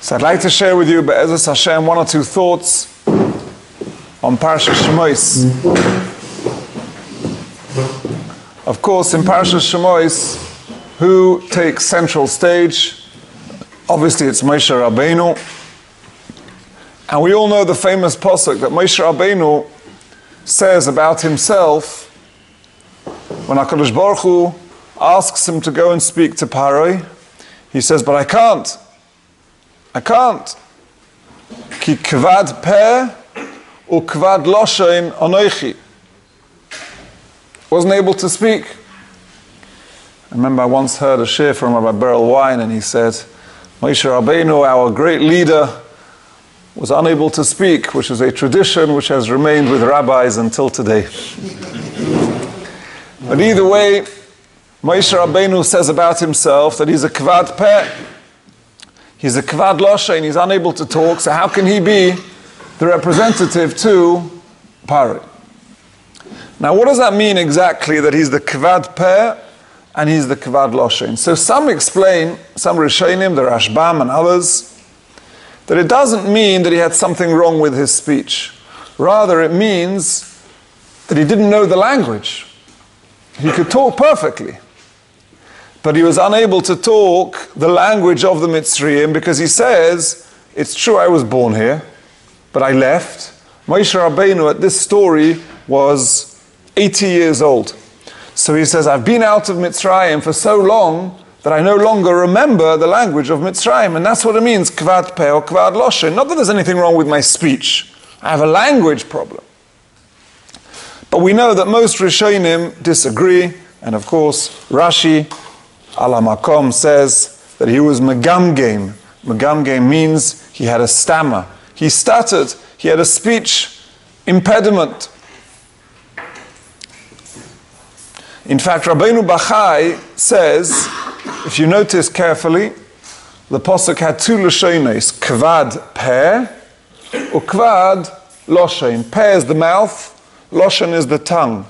So I'd like to share with you, Be'ezus Hashem, one or two thoughts on Parashat Shemos. Of course, in Parashat Shemos, who takes central stage? Obviously, it's Moshe Rabbeinu. And we all know the famous pasuk that Moshe Rabbeinu says about himself when HaKadosh Baruch Hu asks him to go and speak to Paroi. He says, but I can't. Ki kvad peh u kvad loshein anoichi. Wasn't able to speak. I remember I once heard a shir from Rabbi Beryl Wine, and he said, Moshe Rabbeinu, our great leader, was unable to speak, which is a tradition which has remained with rabbis until today. But either way, Moshe Rabbeinu says about himself that he's a kvad peh. He's a kvad loshein, he's unable to talk, so how can he be the representative to Paroi? Now what does that mean exactly, that he's the kvad peh and he's the kvad loshein? So some explain, some Rishonim, the Rashbam and others, that it doesn't mean that he had something wrong with his speech. Rather it means that he didn't know the language. He could talk perfectly, but he was unable to talk the language of the Mitzrayim because he says, it's true I was born here, but I left. Moshe Rabbeinu at this story was 80 years old. So he says, I've been out of Mitzrayim for so long that I no longer remember the language of Mitzrayim. And that's what it means, kvad peh or kvad loshein. Not that there's anything wrong with my speech. I have a language problem. But we know that most Rishonim disagree. And of course, Rashi, ala makom, says that he was megamgem. Megamgem means he had a stammer. He stuttered. He had a speech impediment. In fact, Rabbeinu Bachai says, if you notice carefully, the pasuk had two lashonos, kvad peh or kvad loshein. Peh is the mouth, loshein is the tongue.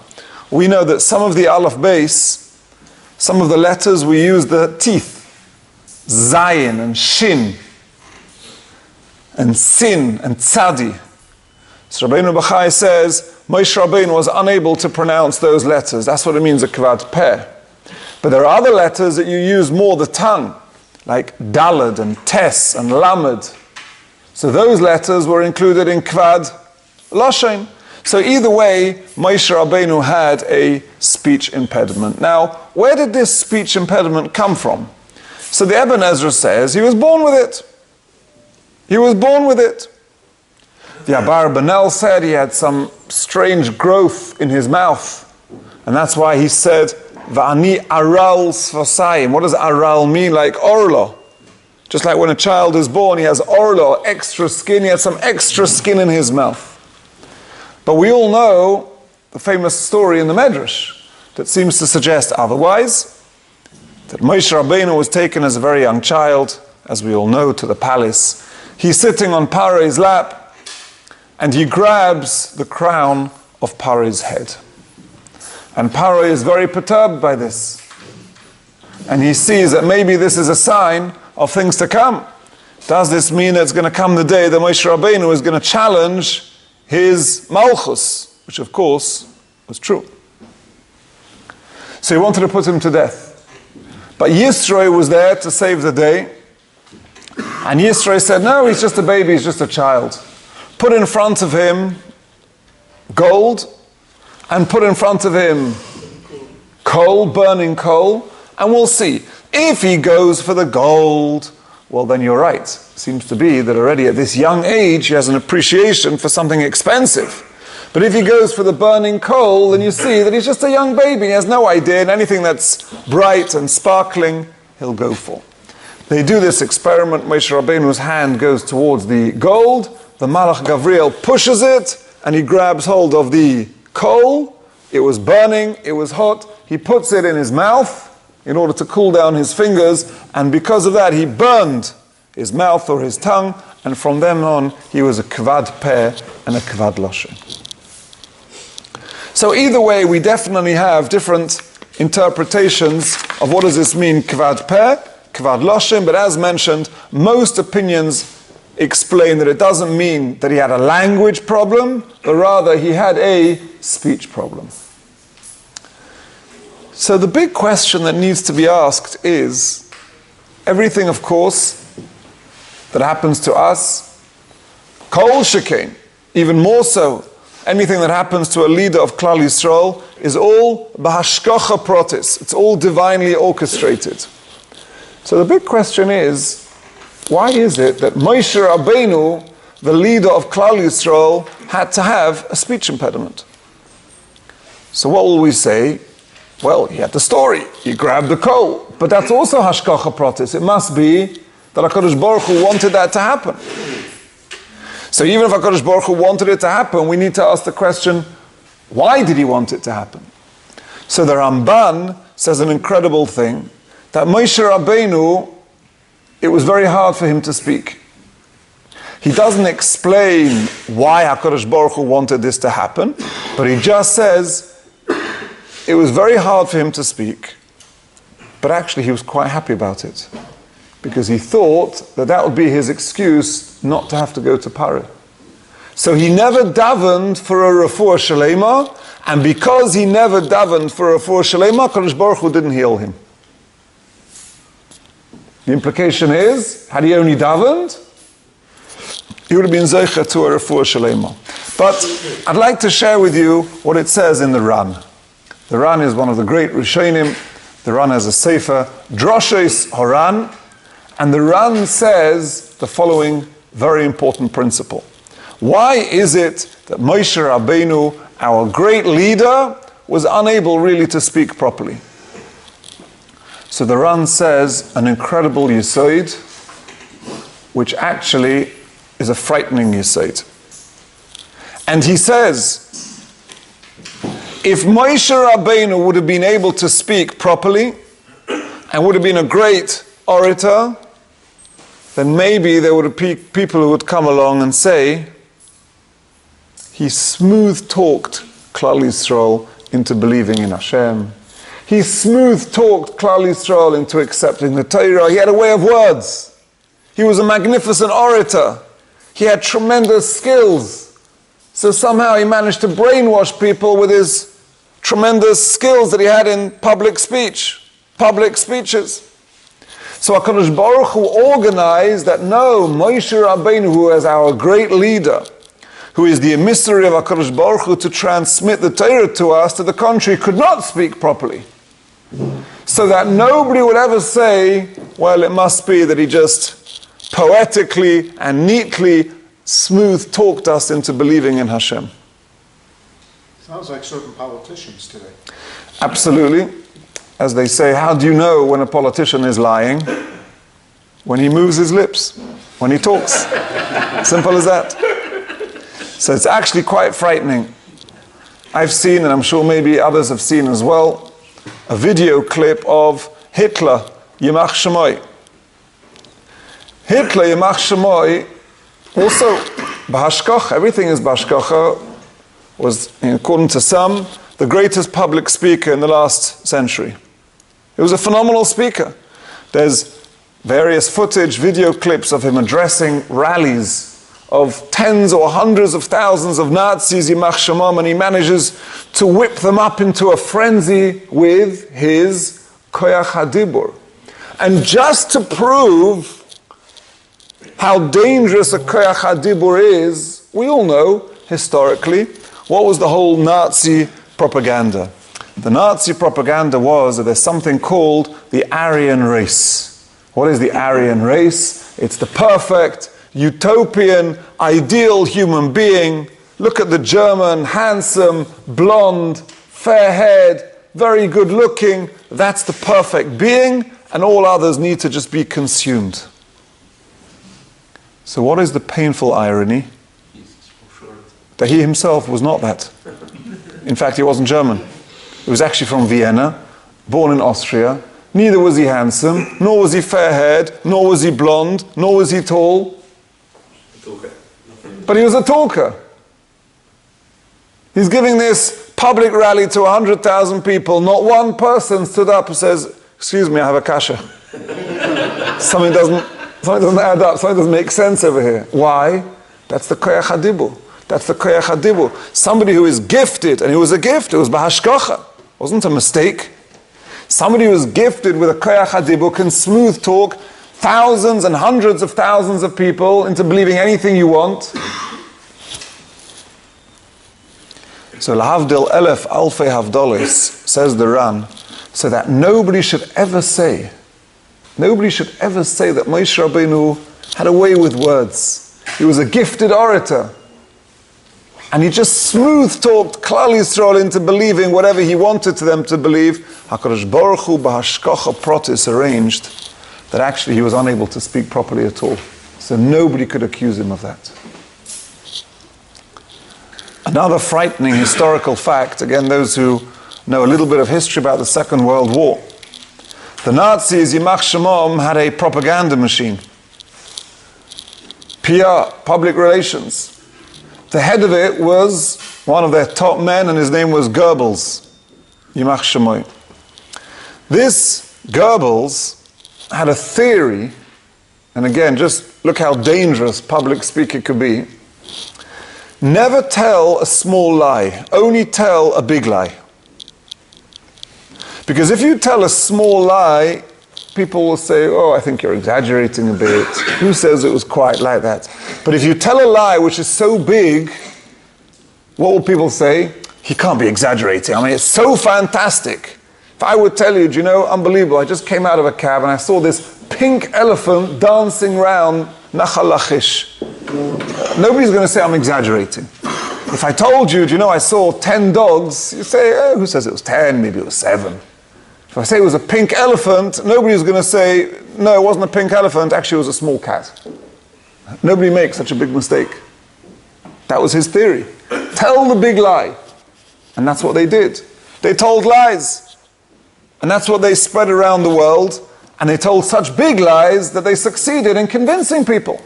We know that some of the aleph base, some of the letters we use the teeth, zayin and shin, and sin and tzadi. So Rabbeinu Bachai says, Moshe Rabbeinu was unable to pronounce those letters. That's what it means, a kvad peh. But there are other letters that you use more the tongue, like dalad and tes and lamed. So those letters were included in kvad loshein. So either way, Moshe Rabbeinu had a speech impediment. Now, where did this speech impediment come from? So the Ibn Ezra says he was born with it. He was born with it. The Abar Benel said he had some strange growth in his mouth. And that's why he said, Va'ani aral sfasayim. What does aral mean? Like orlo. Just like when a child is born, he has orlo, extra skin. He has some extra skin in his mouth. But we all know the famous story in the Medrash that seems to suggest otherwise. That Moshe Rabbeinu was taken as a very young child, as we all know, to the palace. He's sitting on Paro's lap, and he grabs the crown of Paro's head. And Paro is very perturbed by this. And he sees that maybe this is a sign of things to come. Does this mean that it's going to come the day that Moshe Rabbeinu is going to challenge his malchus? Which of course was true. So he wanted to put him to death. But Yisro was there to save the day. And Yisro said, no, he's just a baby, he's just a child. Put in front of him gold, and put in front of him coal, burning coal, and we'll see. If he goes for the gold, well then you're right. Seems to be that already at this young age he has an appreciation for something expensive. But if he goes for the burning coal, then you see that he's just a young baby. He has no idea, and anything that's bright and sparkling, he'll go for. They do this experiment. Moshe Rabbeinu's hand goes towards the gold. The Malach Gavriel pushes it, and he grabs hold of the coal. It was burning, it was hot. He puts it in his mouth in order to cool down his fingers, and because of that he burned his mouth or his tongue, and from then on he was a kvad peh and a kvad loshein. So either way, we definitely have different interpretations of what does this mean, kvad peh, kvad loshem, but as mentioned, most opinions explain that it doesn't mean that he had a language problem, but rather he had a speech problem. So the big question that needs to be asked is, everything, of course, that happens to us, kol shekain, even more so, anything that happens to a leader of Klal Yisrael is all b'hashkacha protis. It's all divinely orchestrated. So the big question is, why is it that Moshe Rabbeinu, the leader of Klal Yisrael, had to have a speech impediment? So what will we say? Well, he had the story. He grabbed the coal. But that's also hashkacha protis. It must be that HaKadosh Baruch Hu wanted that to happen. So even if HaKadosh Baruch Hu wanted it to happen, we need to ask the question, why did he want it to happen? So the Ramban says an incredible thing, that Moshe Rabbeinu, it was very hard for him to speak. He doesn't explain why HaKadosh Baruch Hu wanted this to happen, but he just says it was very hard for him to speak, but actually he was quite happy about it, because he thought that that would be his excuse not to have to go to Paro. So he never davened for a refuah shalema, and because he never davened for a refuah shalema, HaKadosh Baruch Hu didn't heal him. The implication is, had he only davened, he would have been zeicha to a refuah shalema. But I'd like to share with you what it says in the Ran. The Ran is one of the great Rishonim. The Ran has a sefer, Droshes Horan, and the Ran says the following very important principle. Why is it that Moshe Rabbeinu, our great leader, was unable really to speak properly? So the Ran says an incredible yesod, which actually is a frightening yesod. And he says, if Moshe Rabbeinu would have been able to speak properly and would have been a great orator, then maybe there would be people who would come along and say, he smooth-talked Klal Yisrael into believing in Hashem. He smooth-talked Klal Yisrael into accepting the Torah. He had a way of words. He was a magnificent orator. He had tremendous skills. So somehow he managed to brainwash people with his tremendous skills that he had in public speeches. So HaKadosh Baruch Hu organized that no, Moshe Rabbeinu, who is our great leader, who is the emissary of HaKadosh Baruch Hu to transmit the Torah to us, to the contrary, could not speak properly. So that nobody would ever say, well, it must be that he just poetically and neatly smooth-talked us into believing in Hashem. Sounds like certain politicians today. Absolutely. As they say, how do you know when a politician is lying? When he moves his lips, when he talks. Simple as that. So it's actually quite frightening. I've seen, and I'm sure maybe others have seen as well, a video clip of Hitler, Yimach Shemoy. Hitler, Yimach Shemoy, also, B'hashkoch, everything is B'hashkocha, was, according to some, the greatest public speaker in the last century. He was a phenomenal speaker. There's various footage, video clips of him addressing rallies of tens or hundreds of thousands of Nazis, Yimach Shemam, and he manages to whip them up into a frenzy with his koyach hadibur. And just to prove how dangerous a koyach hadibur is, we all know, historically, what was the whole Nazi propaganda? The Nazi propaganda was that there's something called the Aryan race. What is the Aryan race? It's the perfect, utopian, ideal human being. Look at the German, handsome, blonde, fair-haired, very good looking. That's the perfect being, and all others need to just be consumed. So what is the painful irony? That he himself was not that. In fact, he wasn't German. He was actually from Vienna, born in Austria. Neither was he handsome, nor was he fair-haired, nor was he blonde, nor was he tall. But he was a talker. He's giving this public rally to 100,000 people. Not one person stood up and says, excuse me, I have a kasha. something doesn't add up, something doesn't make sense over here. Why? That's the koyach hadibur. That's the koyach hadibur. Somebody who is gifted, and it was a gift, it was bahashkocha, it wasn't a mistake. Somebody who is gifted with a koyach hadibur can smooth talk thousands and hundreds of thousands of people into believing anything you want. So lahavdil elef alfei havdolis, says the Ran, so that nobody should ever say that Moshe Rabbeinu had a way with words. He was a gifted orator. And he just smooth talked Klal Yisrael into believing whatever he wanted to them to believe. HaKadosh Baruch Hu b'hashkocha protis arranged that actually he was unable to speak properly at all. So nobody could accuse him of that. Another frightening historical fact, again, those who know a little bit of history about the Second World War. The Nazis, Yimach Shemom, had a propaganda machine. PR, public relations. The head of it was one of their top men, and his name was Goebbels, Yimach Shemoy. This Goebbels had a theory, and again, just look how dangerous public speaking could be. Never tell a small lie, only tell a big lie. Because if you tell a small lie, people will say, oh, I think you're exaggerating a bit. Who says it was quite like that? But if you tell a lie which is so big, what will people say? He can't be exaggerating. I mean, it's so fantastic. If I would tell you, do you know, unbelievable, I just came out of a cab and I saw this pink elephant dancing around Nachal Lachish. Nobody's going to say I'm exaggerating. If I told you, do you know, I saw 10 dogs, you say, oh, who says it was 10? Maybe it was 7. If I say it was a pink elephant, nobody's going to say, no, it wasn't a pink elephant, actually it was a small cat. Nobody makes such a big mistake. That was his theory. Tell the big lie. And that's what they did. They told lies. And that's what they spread around the world. And they told such big lies that they succeeded in convincing people.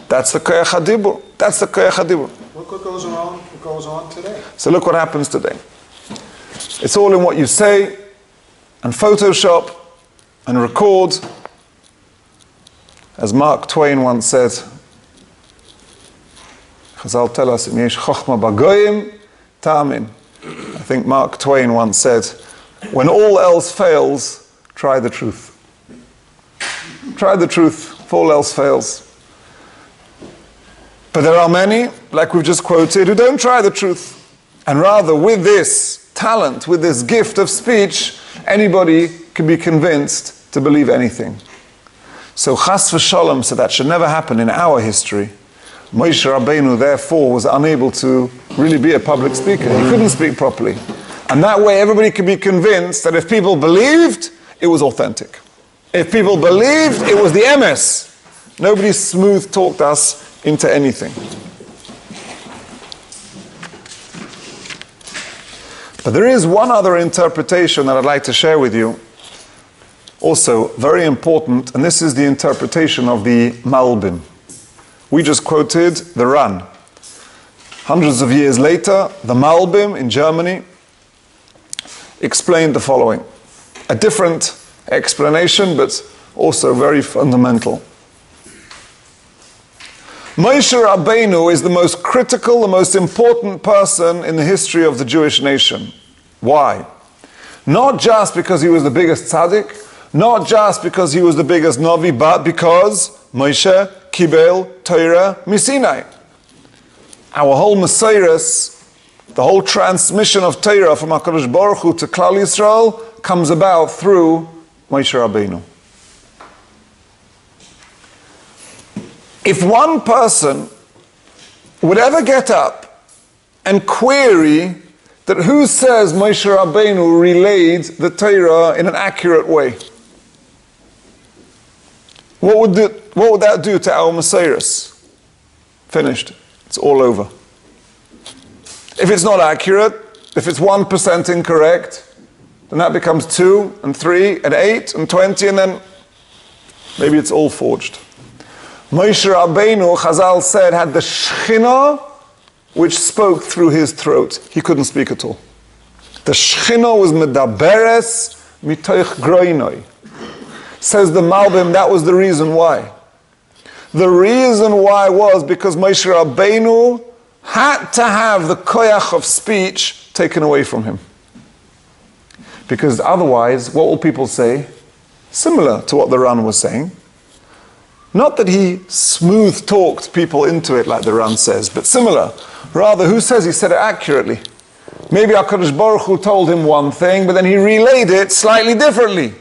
That's the koyach hadibur. That's the koyach hadibur. Look what goes on today. So look what happens today. It's all in what you say, and Photoshop, and record. As Mark Twain once said, Chazal tell us, Im yesh chochma bagoyim, ta'amin. I think Mark Twain once said, when all else fails, try the truth. Try the truth, if all else fails. But there are many, like we've just quoted, who don't try the truth. And rather, with this talent, with this gift of speech, anybody can be convinced to believe anything. So chas v'shalom, so that should never happen in our history. Moshe Rabbeinu, therefore, was unable to really be a public speaker. He couldn't speak properly. And that way, everybody could be convinced that if people believed, it was authentic. If people believed, it was the emes. Nobody smooth talked us into anything. But there is one other interpretation that I'd like to share with you, also very important, and this is the interpretation of the Malbim. We just quoted the Ran. Hundreds of years later, the Malbim in Germany explained the following. A different explanation, but also very fundamental. Moshe Rabbeinu is the most critical, the most important person in the history of the Jewish nation. Why? Not just because he was the biggest tzaddik, not just because he was the biggest Navi, but because Moshe Kibel Torah Misinai. Our whole Messiahs, the whole transmission of Torah from HaKadosh Baruch Hu to Klal Yisrael comes about through Moshe Rabbeinu. If one person would ever get up and query that who says Moshe Rabbeinu relayed the Torah in an accurate way, what would that do to our Messiahs? Finished. It's all over. If it's not accurate, if it's 1% incorrect, then that becomes 2 and 3 and 8 and 20, and then maybe it's all forged. Moshe Rabbeinu, Chazal said, had the Shechina which spoke through his throat. He couldn't speak at all. The Shechina was medaberes mitoich groinoi. Says the Malbim, that was the reason why. The reason why was because Moshe Rabbeinu had to have the koyach of speech taken away from him. Because otherwise, what will people say? Similar to what the Ran was saying. Not that he smooth talked people into it like the Ran says, but similar. Rather, who says he said it accurately? Maybe HaKadosh Baruch Hu told him one thing, but then he relayed it slightly differently.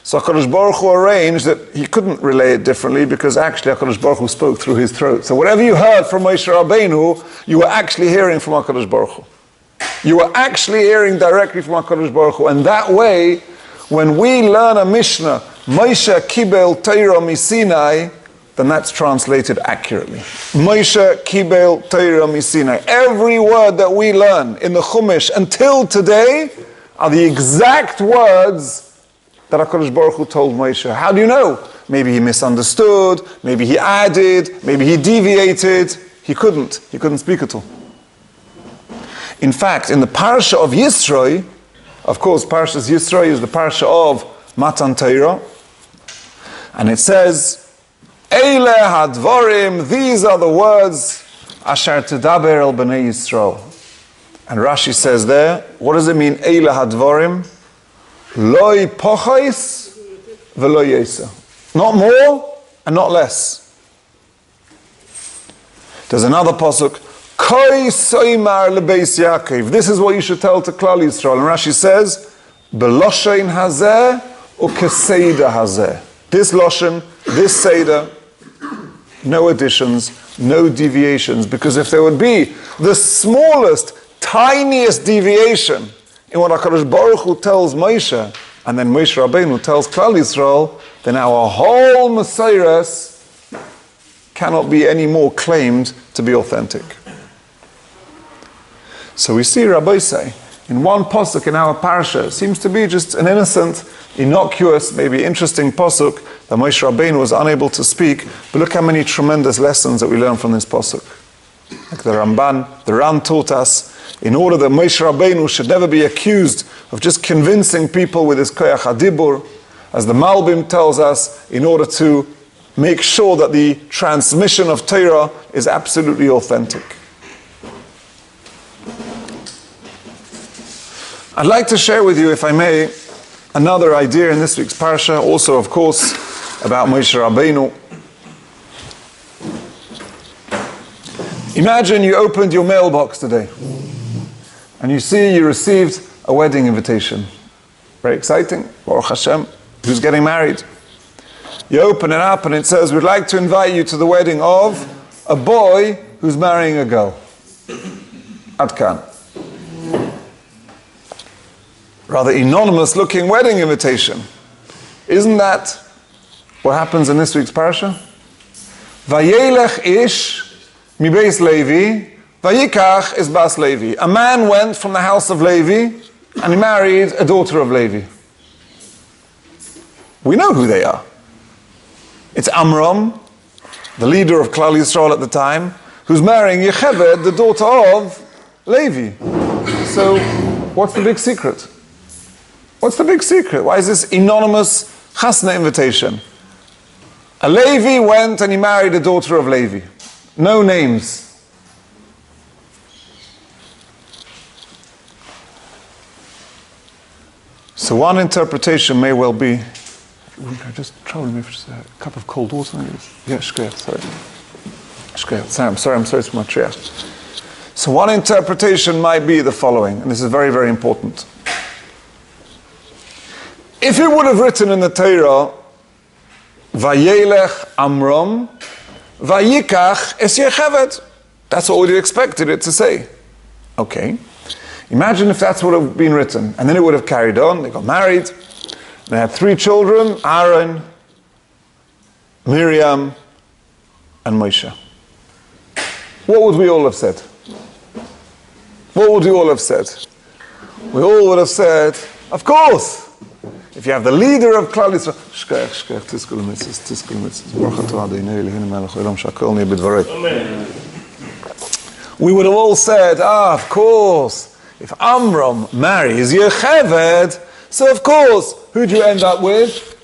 So HaKadosh Baruch Hu arranged that he couldn't relay it differently because actually HaKadosh Baruch Hu spoke through his throat. So whatever you heard from Moshe Rabbeinu, you were actually hearing from HaKadosh Baruch Hu. You were actually hearing directly from HaKadosh Baruch Hu. And that way, when we learn a Mishnah, Moshe Kibel Torah Misinai, then that's translated accurately. Moshe Kibel Torah Misinai. Every word that we learn in the Chumash until today are the exact words that HaKadosh Baruch Hu told Moshe. How do you know? Maybe he misunderstood, maybe he added, maybe he deviated. He couldn't speak at all. In fact, in the parasha of Yisroi, of course, Parashas Yisroi is the parasha of Matan Torah, and it says, Eile hadvorim, these are the words, asher tedaber el bnei Yisrael. And Rashi says there, what does it mean, Eile hadvorim? Loi pochais v'lo yesa. Not more and not less. There's another pasuk, Koi soimar lebeis Yaakov. This is what you should tell to Klal Yisrael. And Rashi says, Beloshein hazeh u'keseida hazeh. This loshen, this seder, no additions, no deviations. Because if there would be the smallest, tiniest deviation in what HaKadosh Baruch Hu tells Moshe, and then Moshe Rabbeinu tells Klal Yisrael, then our whole Messiahs cannot be any more claimed to be authentic. So we see Rabbi say, in one pasuk in our parasha, it seems to be just an innocent, innocuous, maybe interesting pasuk that Moshe Rabbeinu was unable to speak, but look how many tremendous lessons that we learn from this pasuk. Like the Ramban, the Ran taught us, in order that Moshe Rabbeinu should never be accused of just convincing people with his koyach hadibur, as the Malbim tells us, in order to make sure that the transmission of Torah is absolutely authentic. I'd like to share with you, if I may, another idea in this week's parasha, also of course about Moshe Rabbeinu. Imagine you opened your mailbox today and you see you received a wedding invitation. Very exciting, Baruch Hashem, who's getting married. You open it up and it says, we'd like to invite you to the wedding of a boy who's marrying a girl. Adkan. Rather anonymous looking wedding invitation. Isn't that what happens in this week's parasha? Vayelech ish mi beis Levi, vayikach es bas Levi. A man went from the house of Levi and he married a daughter of Levi. We know who they are. It's Amram, the leader of Klal Yisrael at the time, who's marrying Yecheved, the daughter of Levi. So, what's the big secret? What's the big secret? Why is this anonymous chasna invitation? A Levi went and he married a daughter of Levi. No names. So one interpretation may well be, just trouble me for just a cup of cold water. Yeah, shkret, sorry. Shkret, I'm sorry for my triach. So one interpretation might be the following, and this is very, very important. If it would have written in the Torah, Vayelech Amram, Vayikach es Yecheved. That's what we'd have expected it to say. Okay. Imagine if that's what would have been written. And then it would have carried on. They got married. They had 3 children, Aaron, Miriam, and Moshe. What would we all have said? What would we all have said? We all would have said, of course! If you have the leader of Klal Yisrael, shkech, tiskul mitzvahs, baruch atah Adonai Eloheinu melech haolam shakol niyeh b'dvarei. We would have all said, of course, if Amram marries Yecheved, so of course, who do you end up with?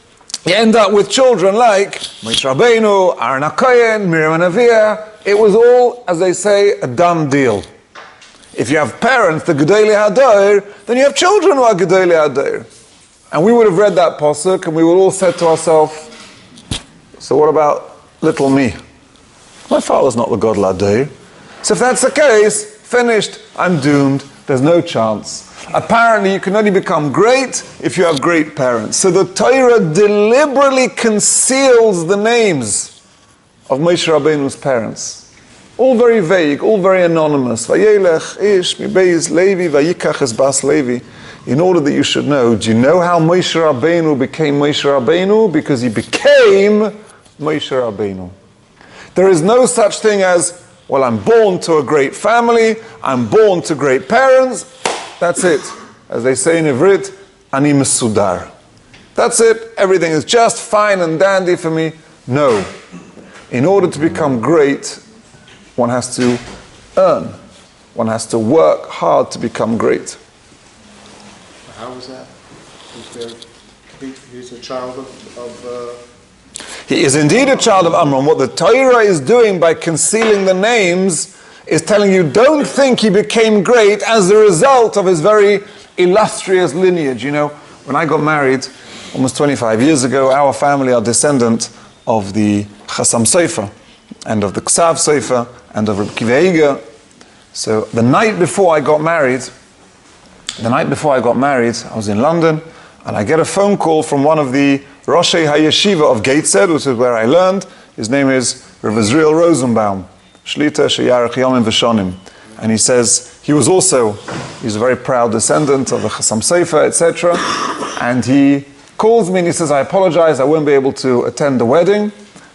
You end up with children like Moshe Rabbeinu, Aaron HaKohen, Miriam HaNeviah. It was all, as they say, a done deal. If you have parents, the Gedolei Hador, then you have children who are Gedolei Hador. And we would have read that pasuk, and we would all said to ourselves, so what about little me? My father's not the Gadol Hador. So if that's the case, finished, I'm doomed, there's no chance. Apparently you can only become great if you have great parents. So the Torah deliberately conceals the names of Moshe Rabbeinu's parents. All very vague, all very anonymous. Vayelech ish mi beis Levi vayikach es bas Levi. In order that you should know, do you know how Moshe Rabbeinu became Moshe Rabbeinu? Because he became Moshe Rabbeinu. There is no such thing as, well, I'm born to a great family, I'm born to great parents, that's it. As they say in Ivrit, ani mesudar. That's it, everything is just fine and dandy for me. No. In order to become great, one has to earn. One has to work hard to become great. How is that? He's a child of He is indeed a child of Amram. What the Torah is doing by concealing the names is telling you, don't think he became great as a result of his very illustrious lineage. You know, when I got married almost 25 years ago, our family are descendant of the Chassam Sofer and of the Ksav Sofer and of Rabbi Kiva Eiger. So the night before I got married, I was in London, and I get a phone call from one of the Roshei HaYeshiva of Gateshead, which is where I learned. His name is Rav Israel Rosenbaum, Shlita Sheyarech Yomim V'Shonim. And he says, he's a very proud descendant of the Chassam Sofer, etc. And he calls me and he says, I apologize, I won't be able to attend the wedding.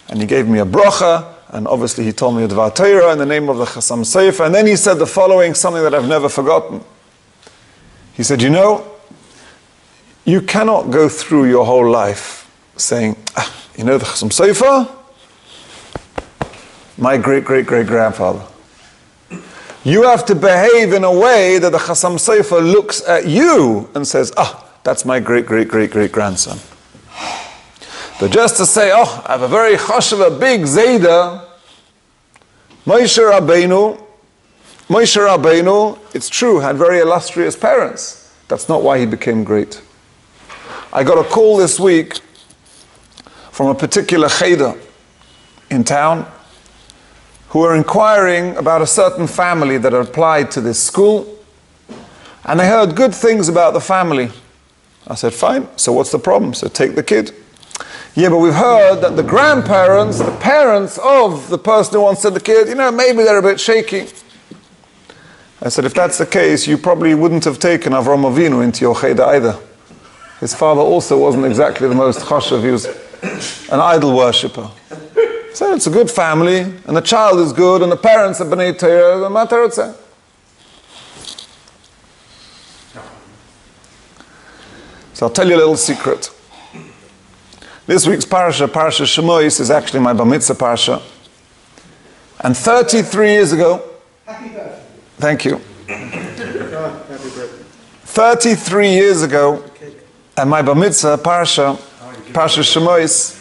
And he gave me a bracha, and obviously he told me a Dvar Torah in the name of the Chassam Sofer. And then he said the following, something that I've never forgotten. He said, you know, you cannot go through your whole life saying, you know the Chassam Sofer? My great-great-great-grandfather. You have to behave in a way that the Chassam Sofer looks at you and says, that's my great-great-great-great-grandson. But just to say, I have a very chashuv, a big Zayda, Moshe Rabbeinu, it's true, had very illustrious parents. That's not why he became great. I got a call this week from a particular cheder in town who were inquiring about a certain family that had applied to this school, and they heard good things about the family. I said, fine, so what's the problem? So take the kid. Yeah, but we've heard that the grandparents, the parents of the person who wants to the kid, maybe they're a bit shaky. I said, if that's the case, you probably wouldn't have taken Avram Avinu into your cheder either. His father also wasn't exactly the most chashuv. He was an idol worshipper. So it's a good family, and the child is good, and the parents are b'nei Torah, the matter it's a. So I'll tell you a little secret. This week's parasha Shemois, is actually my bar mitzvah parasha. And 33 years ago, thank you. 33 years ago, at my bar mitzvah parasha Shemois,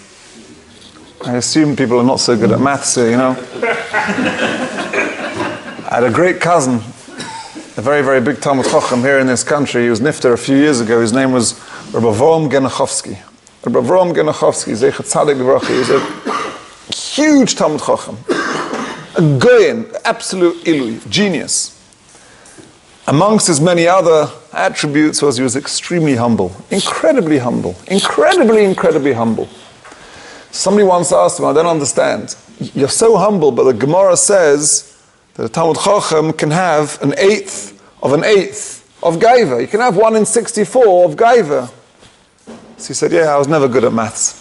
I assume people are not so good at maths here, I had a great cousin, a very, very big Talmud Chacham here in this country. He was nifter a few years ago. His name was Rabbi Genachowski. Rabbi Avram Genachowski, Zeichat Tzaddik Livracha. He was a huge Talmud Chacham, a goyin, absolute ilui, genius. Amongst his many other attributes was he was extremely humble, incredibly humble, incredibly humble. Somebody once asked him, I don't understand, you're so humble, but the Gemara says that a Talmud Chacham can have an eighth of gaiva. You can have 1 in 64 of gaiva. So he said, I was never good at maths.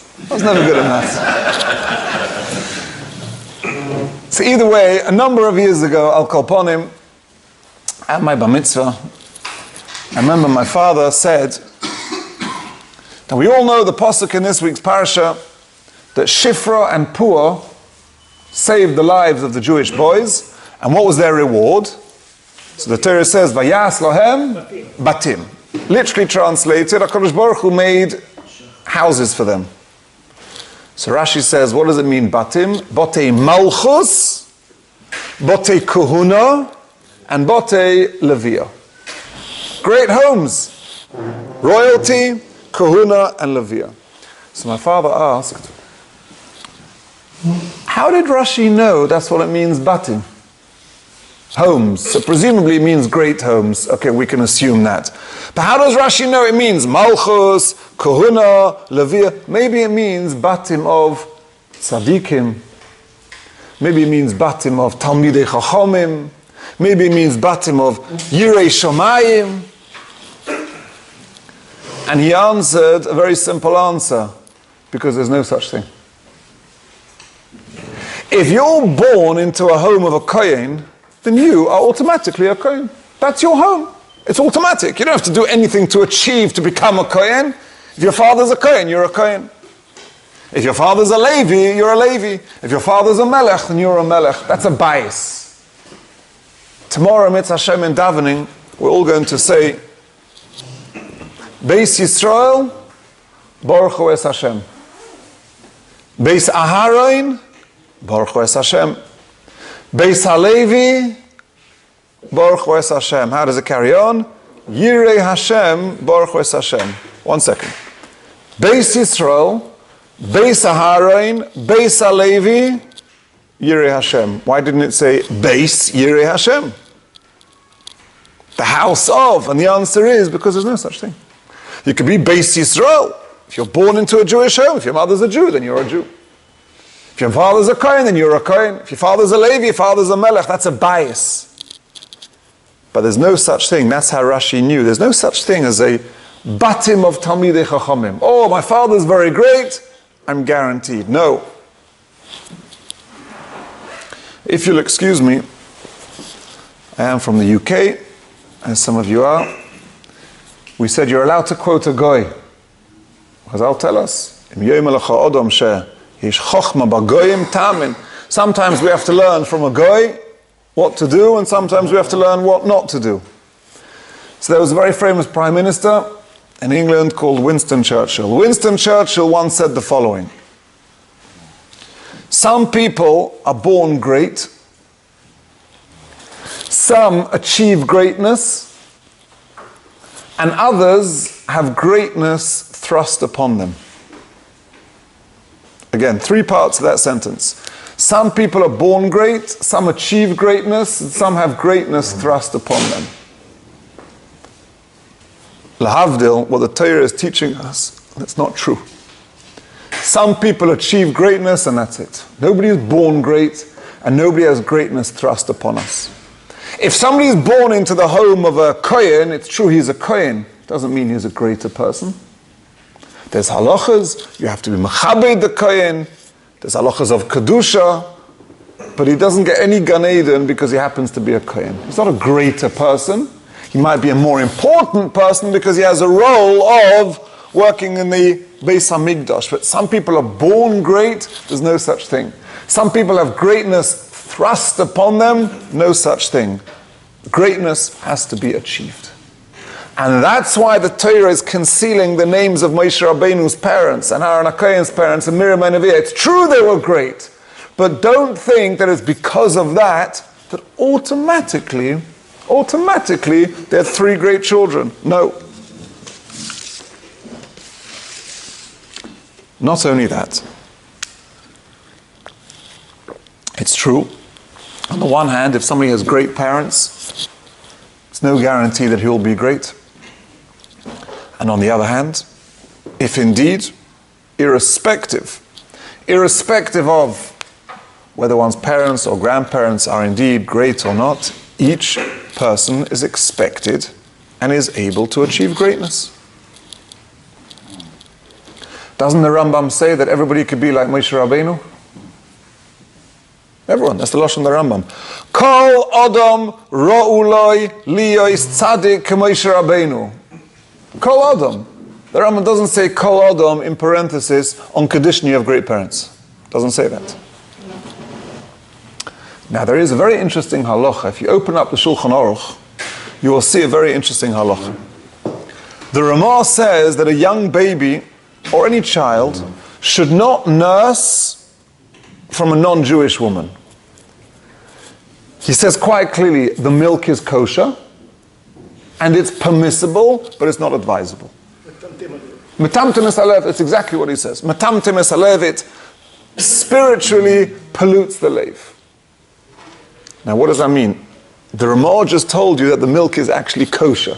So either way, a number of years ago, Al Kolponim, at my bar mitzvah, I remember my father said that we all know the pasuk in this week's parasha that Shifra and Puah saved the lives of the Jewish boys, and what was their reward? So the Torah says, Vayas lohem batim. Literally translated, HaKadosh Baruch Hu made houses for them. So Rashi says, what does it mean, batim? Bote malchus, bote kahuna, and bote levia. Great homes. Royalty, kahuna, and levia. So my father asked, how did Rashi know that's what it means, batim? Homes. So presumably it means great homes. Okay, we can assume that. But how does Rashi know it means malchus, kahuna, levia? Maybe it means batim of tzaddikim. Maybe it means batim of talmidei chachomim. Maybe it means batim of yirei shomayim. And he answered a very simple answer, because there's no such thing. If you're born into a home of a kohen, then you are automatically a kohen. That's your home. It's automatic. You don't have to do anything to achieve to become a kohen. If your father's a kohen, you're a kohen. If your father's a Levi, you're a Levi. If your father's a melech, then you're a melech. That's a bias. Tomorrow, Mitzvah Hashem in davening, we're all going to say, Beis Yisrael, Baruch Hu es Hashem. Beis Aharon, Baruch Hu es Hashem. Beis HaLevi, Baruch Hu es Hashem. How does it carry on? Yirei Hashem, Baruch Hu es Hashem. 1 second. Beis Yisrael, Beis Aharon, Beis HaLevi, Yirei Hashem. Why didn't it say Beis Yirei Hashem? The house of. And the answer is because there's no such thing. You could be Beis Yisrael. If you're born into a Jewish home, if your mother's a Jew, then you're a Jew. If your father's a Kohen, then you're a Kohen. If your father's a Levi, your father's a Melech. That's a bias. But there's no such thing. That's how Rashi knew. There's no such thing as a batim of Talmidei Chachamim. Oh, my father's very great. I'm guaranteed. No. If you'll excuse me, I am from the UK, as some of you are. We said you're allowed to quote a goy. Chazal tell us, sometimes we have to learn from a goy what to do, and sometimes we have to learn what not to do. So there was a very famous prime minister in England called Winston Churchill. Winston Churchill once said the following: some people are born great, some achieve greatness, and others have greatness thrust upon them. Again, 3 parts of that sentence. Some people are born great, some achieve greatness, and some have greatness thrust upon them. Lahavdil, what the Torah is teaching us, that's not true. Some people achieve greatness and that's it. Nobody is born great and nobody has greatness thrust upon us. If somebody is born into the home of a Kohen, it's true he's a Kohen. Doesn't mean he's a greater person. There's halachas, you have to be mechabed the Kohen. There's halachas of Kedusha, but he doesn't get any Gan Eden because he happens to be a Kohen. He's not a greater person. He might be a more important person because he has a role of working in the Beis HaMikdash. But some people are born great, there's no such thing. Some people have greatness thrust upon them, no such thing. Greatness has to be achieved. And that's why the Torah is concealing the names of Moshe Rabbeinu's parents and Aaron HaKohen's parents and Miriam and Neviah. It's true they were great, but don't think that it's because of that automatically they had 3 great children. No. Not only that, it's true, on the one hand, if somebody has great parents, it's no guarantee that he'll be great. And on the other hand, if indeed, irrespective of whether one's parents or grandparents are indeed great or not, each person is expected and is able to achieve greatness. Doesn't the Rambam say that everybody could be like Moshe Rabbeinu? Everyone, that's the Lashon the Rambam. Kol Adam Ra'uloi Liyois Tzadik Moshe Rabbeinu. Kol Adam. The Rambam doesn't say Kol Adam in parenthesis on condition you have great parents. Doesn't say that. Now there is a very interesting halacha. If you open up the Shulchan Aruch, you will see a very interesting halacha. The Ramah says that a young baby or any child should not nurse from a non-Jewish woman. He says quite clearly, the milk is kosher, and it's permissible, but it's not advisable. Metamtem es halev, it's exactly what he says. Metamtem es halev, it spiritually pollutes the lev. Now what does that mean? The Ramah just told you that the milk is actually kosher.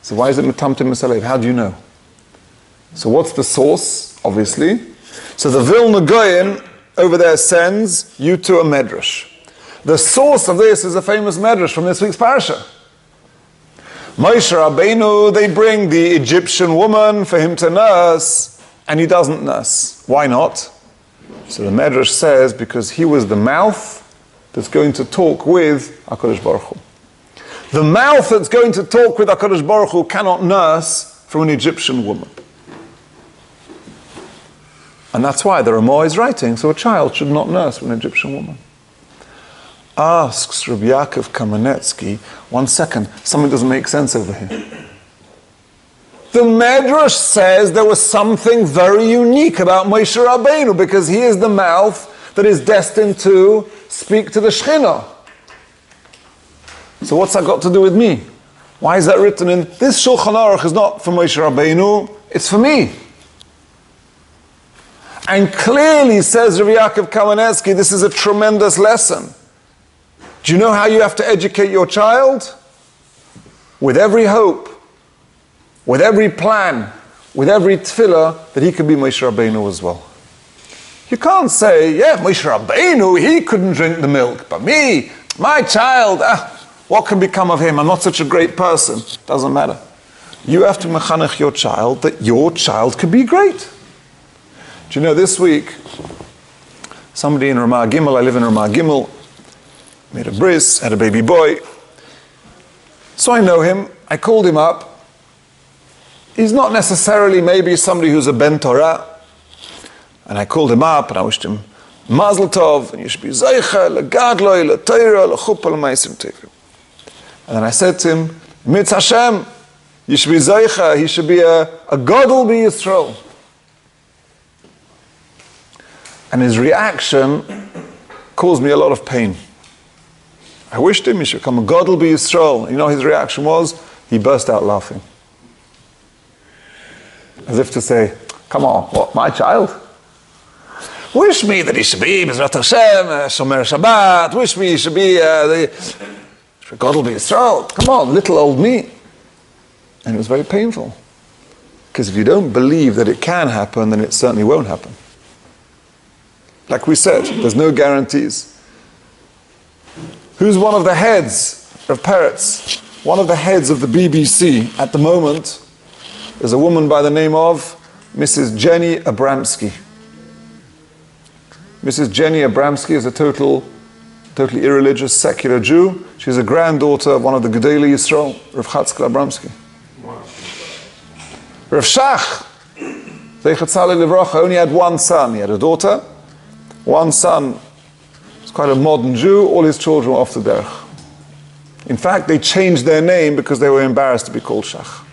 So why is it metamtem es halev? How do you know? So what's the source? Obviously. So the Vilna Goyen over there sends you to a medrash. The source of this is a famous medrash from this week's parasha. Moshe Rabbeinu, they bring the Egyptian woman for him to nurse, and he doesn't nurse. Why not? So the medrash says, because he was the mouth that's going to talk with HaKadosh Baruch Hu. The mouth that's going to talk with HaKadosh Baruch Hu cannot nurse from an Egyptian woman. And that's why the Ramah is writing, so a child should not nurse from an Egyptian woman. Asks Rabbi Yaakov Kamenetsky, 1 second, something doesn't make sense over here. The Medrash says there was something very unique about Moshe Rabbeinu because he is the mouth that is destined to speak to the Shekhinah. So what's that got to do with me? Why is that written in? This Shulchan Aruch is not for Moshe Rabbeinu, it's for me. And clearly says Rabbi Yaakov Kamenetsky, this is a tremendous lesson. Do you know how you have to educate your child? With every hope, with every plan, with every tefillah that he could be Moshe Rabbeinu as well. You can't say, yeah, Moshe Rabbeinu, he couldn't drink the milk, but me, my child, what can become of him? I'm not such a great person. Doesn't matter. You have to mechanech your child that your child could be great. Do you know, this week, somebody in Ramah Gimel, I live in Ramah Gimel, made a bris, had a baby boy. So I know him, I called him up. He's not necessarily maybe somebody who's a Ben Torah. And I called him up and I wished him Mazel Tov, and you should be Zeicha, Legadloi, Leteira, Lechupa, Lemaisim Tevu. And then I said to him, Mitz Hashem, you should be Zeicha, he should be a Godel Be Yisrael. And his reaction caused me a lot of pain. I wished him he should become a Godel Be Yisrael. You know his reaction was? He burst out laughing. As if to say, come on, what, my child? Wish me that he should be Bezrat Hashem, Shomer Shabbat. Wish me he should be Godel Be Yisrael. Come on, little old me. And it was very painful. Because if you don't believe that it can happen, then it certainly won't happen. Like we said, there's no guarantees. Who's one of the heads of Peretz? One of the heads of the BBC at the moment is a woman by the name of Mrs. Jenny Abramsky. Mrs. Jenny Abramsky is a totally irreligious, secular Jew. She's a granddaughter of one of the Gedolei Yisrael, Rav Chatzkel Abramsky. Rav Shach, Zeichat Tzalei Livrocha, only had one son. He had a daughter. One son was quite a modern Jew. All his children were off the derech. In fact, they changed their name because they were embarrassed to be called Shach.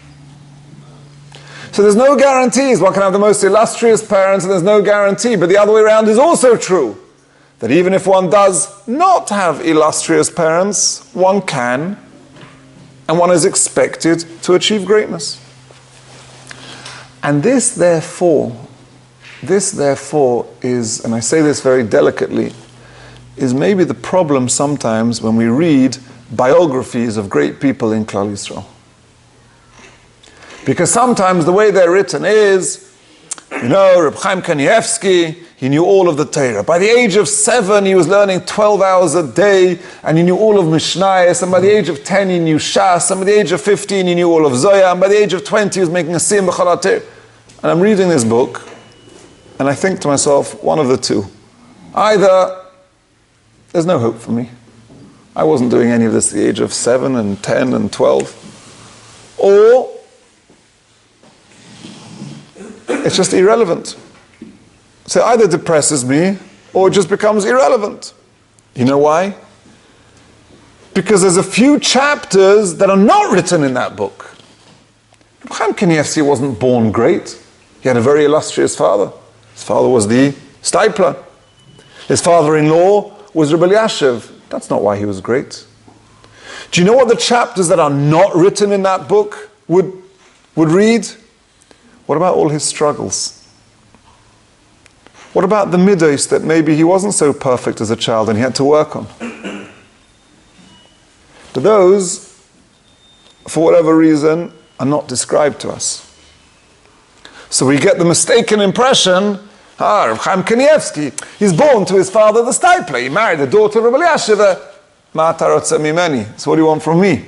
So there's no guarantees. One can have the most illustrious parents and there's no guarantee. But the other way around is also true. That even if one does not have illustrious parents, one can and one is expected to achieve greatness. And this therefore is, and I say this very delicately, is maybe the problem sometimes when we read biographies of great people in Klal Yisrael. Because sometimes the way they're written is, Reb Chaim Kanievsky, he knew all of the Torah. By the age of 7, he was learning 12 hours a day, and he knew all of Mishnayos, and by the age of 10, he knew Shas, and by the age of 15, he knew all of Zoya, and by the age of 20, he was making a Siyum B'chol HaTorah. And I'm reading this book, and I think to myself, one of the two. Either there's no hope for me. I wasn't doing any of this at the age of 7 and 10 and 12. Or it's just irrelevant. So either it depresses me or it just becomes irrelevant. You know why? Because there's a few chapters that are not written in that book. Chaim Kanievsky wasn't born great. He had a very illustrious father. His father was the stipler. His father-in-law was Rabbi Elyashiv. That's not why he was great. Do you know what the chapters that are not written in that book would read? What about all his struggles? What about the middays that maybe he wasn't so perfect as a child and he had to work on? But those, for whatever reason, are not described to us. So we get the mistaken impression, Rav Chaim Kanievsky, he's born to his father the stipler. He married the daughter of Rabbi Elyashiv. Ma tarotza mimeni. So what do you want from me?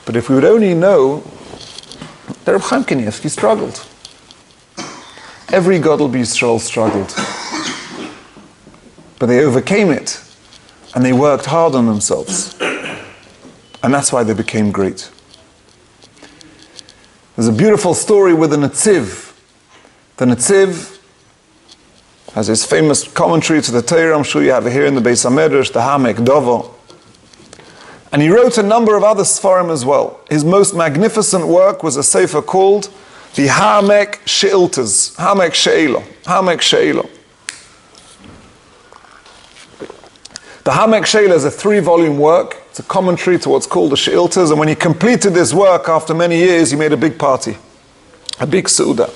But if we would only know that Rav Chaim Kanievsky struggled. Every Gadol B'Yisrael struggled. But they overcame it. And they worked hard on themselves. And that's why they became great. There's a beautiful story with the Netziv. The Netziv has his famous commentary to the Torah. I'm sure you have it here in the Beis HaMedrash, the Hamek Dovo. And he wrote a number of other Sfarim as well. His most magnificent work was a sefer called the Hamek She'iltas, Hamek She'elo, Hamek She'elo. The Hamek She'elo is a 3-volume work. It's a commentary to what's called the She'iltas. And when he completed this work after many years, he made a big party, a big Seudah.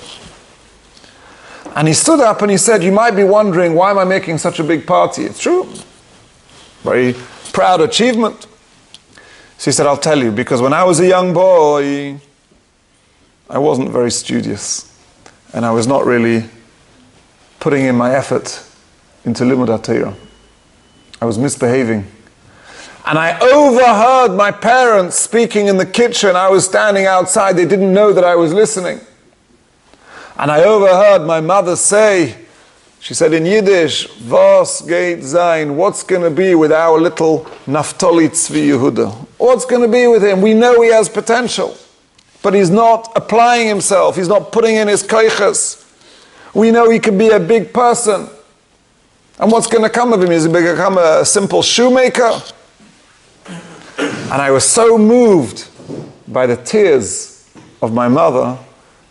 And he stood up and he said, you might be wondering, why am I making such a big party? It's true. Very proud achievement. So he said, I'll tell you, because when I was a young boy, I wasn't very studious. And I was not really putting in my effort into Limud HaTorah. I was misbehaving. And I overheard my parents speaking in the kitchen. I was standing outside. They didn't know that I was listening. And I overheard my mother say, she said in Yiddish, "Was geht sein? What's going to be with our little Naftali Tzvi Yehuda? What's going to be with him? We know he has potential, but he's not applying himself. He's not putting in his koiches. We know he could be a big person. And what's going to come of him? Is he going to become a simple shoemaker?" And I was so moved by the tears of my mother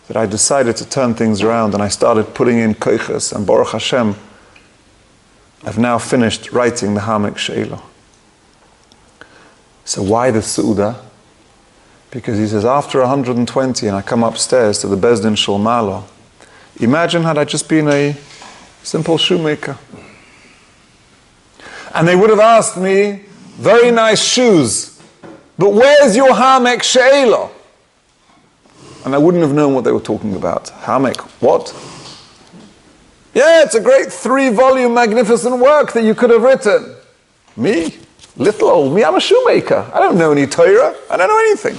that I decided to turn things around, and I started putting in koiches, and Baruch Hashem, I've now finished writing the Hamek She'elo. So why the Seudah? Because he says, after 120 and I come upstairs to the Bezdin Shul Malo, imagine had I just been a simple shoemaker. And they would have asked me, very nice shoes, but where's your Hamek She'elo? And I wouldn't have known what they were talking about. Hamek, what? Yeah, it's a great 3-volume magnificent work that you could have written. Me? Little old me, I'm a shoemaker. I don't know any Torah. I don't know anything.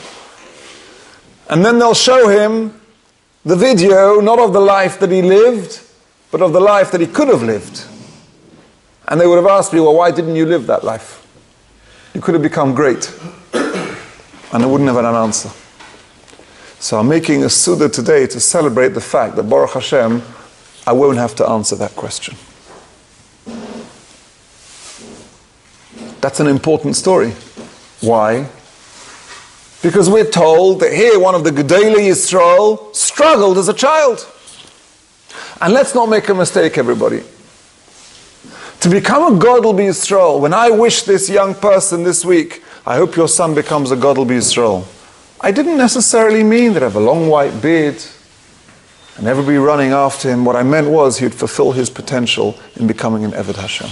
And then they'll show him the video, not of the life that he lived, but of the life that he could have lived. And they would have asked me, well, why didn't you live that life? You could have become great. And I wouldn't have had an answer. So I'm making a Seudah today to celebrate the fact that Baruch Hashem, I won't have to answer that question. That's an important story. Why? Because we're told that here one of the Gedolei Yisrael struggled as a child. And let's not make a mistake, everybody. To become a Gadol B'Yisrael, when I wish this young person this week, I hope your son becomes a Gadol B'Yisrael, I didn't necessarily mean that I have a long white beard and everybody running after him. What I meant was he'd fulfill his potential in becoming an Eved Hashem.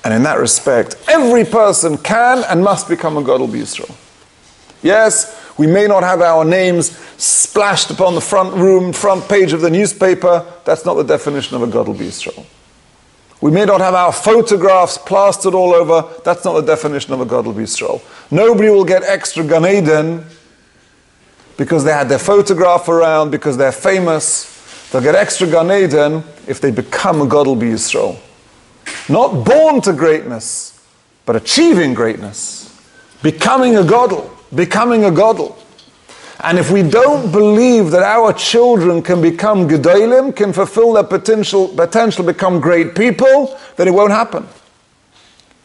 And in that respect, every person can and must become a Gadol B'Yisrael. Yes, we may not have our names splashed upon the front page of the newspaper. That's not the definition of a Gadol B'Yisrael. We may not have our photographs plastered all over. That's not the definition of a Gadol B'Yisrael. Nobody will get extra Gan Eden because they had their photograph around, because they're famous. They'll get extra Gan Eden if they become a Gadol B'Yisrael. Not born to greatness, but achieving greatness. Becoming a Gadol. Becoming a Gadol. And if we don't believe that our children can become Gedolim, can fulfill their potential, become great people, then it won't happen.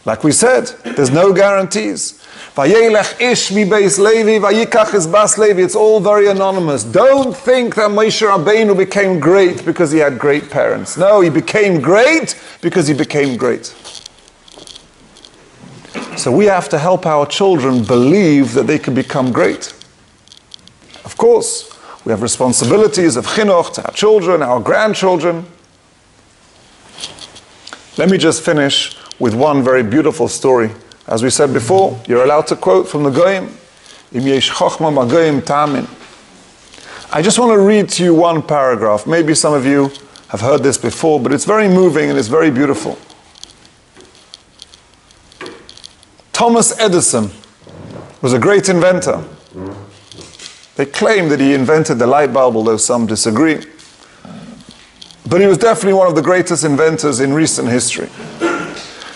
Like we said, there's no guarantees. Vayelech ish mi beis Levi, vayikach es bas Levi. It's all very anonymous. Don't think that Moshe Rabbeinu became great because he had great parents. No, he became great because he became great. So we have to help our children believe that they can become great. Of course, we have responsibilities of chinuch to our children, our grandchildren. Let me just finish with one very beautiful story. As we said before, you're allowed to quote from the Goyim. Im yesh chochma b'goyim ta'amin. I just want to read to you one paragraph. Maybe some of you have heard this before, but it's very moving and it's very beautiful. Thomas Edison was a great inventor. They claim that he invented the light bulb, although some disagree. But he was definitely one of the greatest inventors in recent history.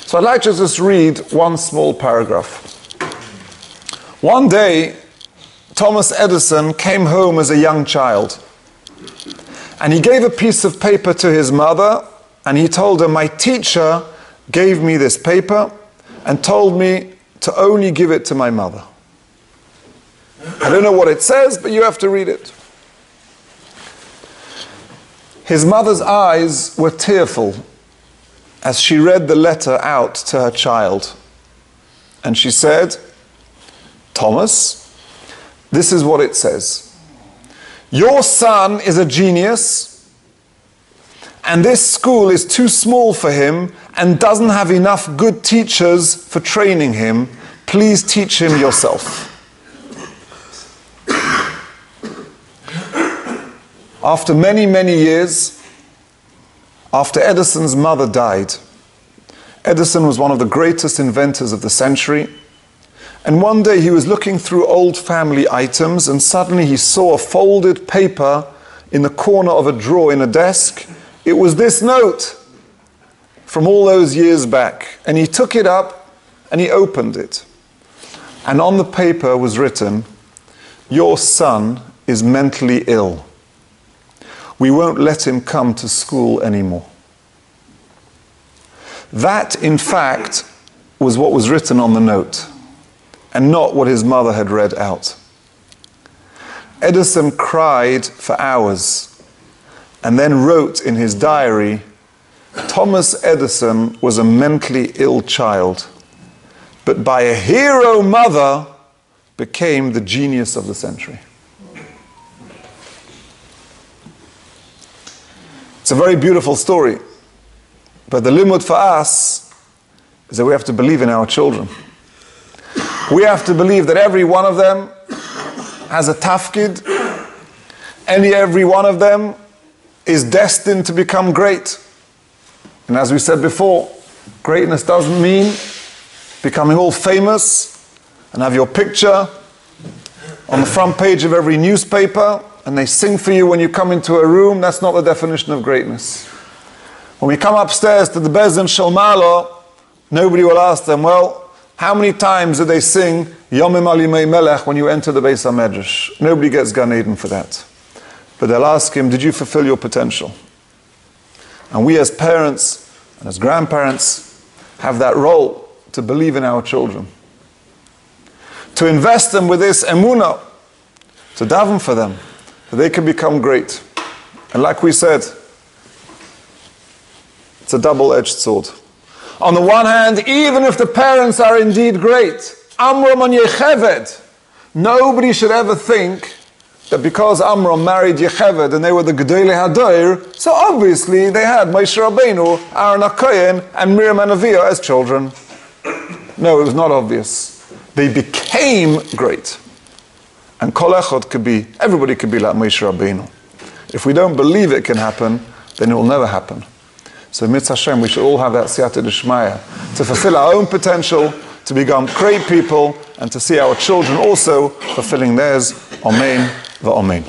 So I'd like to just read one small paragraph. One day, Thomas Edison came home as a young child. And he gave a piece of paper to his mother, and he told her, my teacher gave me this paper and told me to only give it to my mother. I don't know what it says, but you have to read it. His mother's eyes were tearful as she read the letter out to her child. And she said, Thomas, this is what it says. Your son is a genius, and this school is too small for him and doesn't have enough good teachers for training him. Please teach him yourself. After many, many years, after Edison's mother died, Edison was one of the greatest inventors of the century. And one day he was looking through old family items, and suddenly he saw a folded paper in the corner of a drawer in a desk. It was this note from all those years back. And he took it up and he opened it. And on the paper was written, your son is mentally ill. We won't let him come to school anymore. That, in fact, was what was written on the note, and not what his mother had read out. Edison cried for hours, and then wrote in his diary, Thomas Edison was a mentally ill child, but by a hero mother became the genius of the century. It's a very beautiful story, but the limud for us is that we have to believe in our children. We have to believe that every one of them has a tafkid, and every one of them is destined to become great. And as we said before, greatness doesn't mean becoming all famous and have your picture on the front page of every newspaper and they sing for you when you come into a room. That's not the definition of greatness. When we come upstairs to the Bezin Shalmalo, nobody will ask them, well, how many times did they sing Yomim Alimei Melech when you enter the Beis HaMedrash? Nobody gets Gan Eden for that. But they'll ask him, did you fulfill your potential? And we as parents and as grandparents have that role to believe in our children. To invest them with this emunah, to daven for them, that they can become great. And like we said, it's a double-edged sword. On the one hand, even if the parents are indeed great, Amram and Yecheved, nobody should ever think that because Amram married Yecheved and they were the Gedolei Hadoir, so obviously they had Moshe Rabbeinu, Aaron HaKohen, and Miriam HaNeviah as children. No, it was not obvious. They became great. And Kol Echad could be, everybody could be like Moshe Rabbeinu. If we don't believe it can happen, then it will never happen. So Mitzvah Hashem, we should all have that Siyata D'Shmaya to fulfill our own potential, to become great people, and to see our children also fulfilling theirs. Amen v'amen.